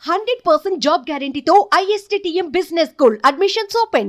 100% job guarantee to ISTTM Business School. Admissions open.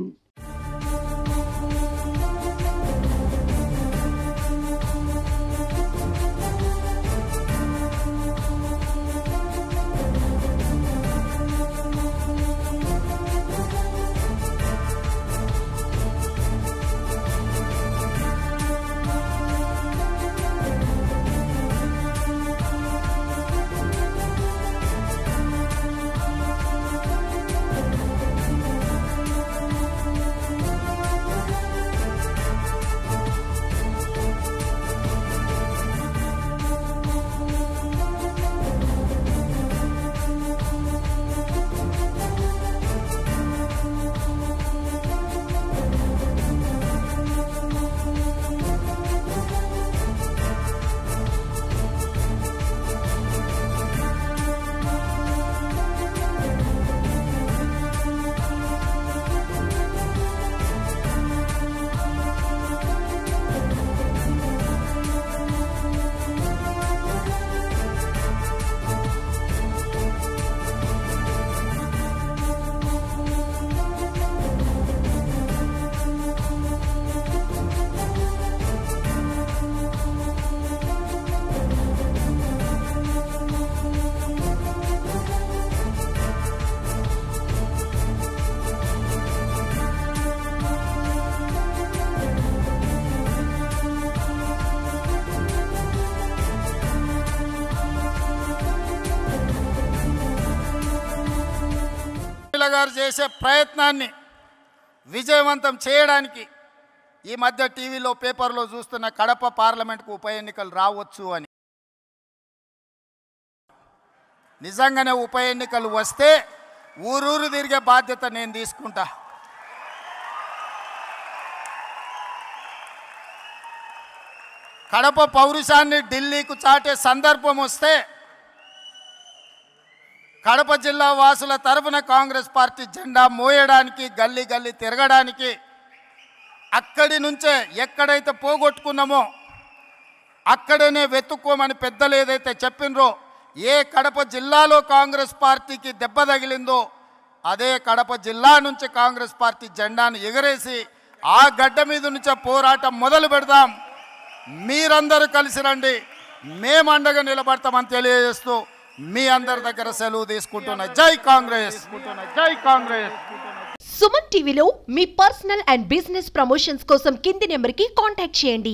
గారు చేసే ప్రయత్నాన్ని విజయవంతం చేయడానికి ఈ మధ్య టీవీలో పేపర్లో చూస్తున్న కడప పార్లమెంట్కు ఉప ఎన్నికలు రావచ్చు అని. నిజంగానే ఉప ఎన్నికలు వస్తే ఊరూరు తిరిగే బాధ్యత నేను తీసుకుంటా. కడప పౌరుషాన్ని ఢిల్లీకు చాటే సందర్భం వస్తే కడప జిల్లా వాసుల తరఫున కాంగ్రెస్ పార్టీ జెండా మోయడానికి గల్లీ గల్లీ తిరగడానికి అక్కడి నుంచే ఎక్కడైతే పోగొట్టుకున్నామో అక్కడనే వెతుక్కోమని పెద్దలు ఏదైతే చెప్పినరో, ఏ కడప జిల్లాలో కాంగ్రెస్ పార్టీకి దెబ్బ తగిలిందో అదే కడప జిల్లా నుంచి కాంగ్రెస్ పార్టీ జెండాను ఎగరేసి ఆ గడ్డ మీద నుంచే పోరాటం మొదలు పెడదాం. మీరందరూ కలిసి రండి, మేము అండగా నిలబడతామని తెలియజేస్తూ మీ అందరి దగ్గర సెలవు తీసుకుంటున్నా. జై కాంగ్రెస్, జై కాంగ్రెస్. సుమన్ టీవీలో మీ పర్సనల్ అండ్ బిజినెస్ ప్రమోషన్స్ కోసం కింది నెంబర్కి కాంటాక్ట్ చేయండి.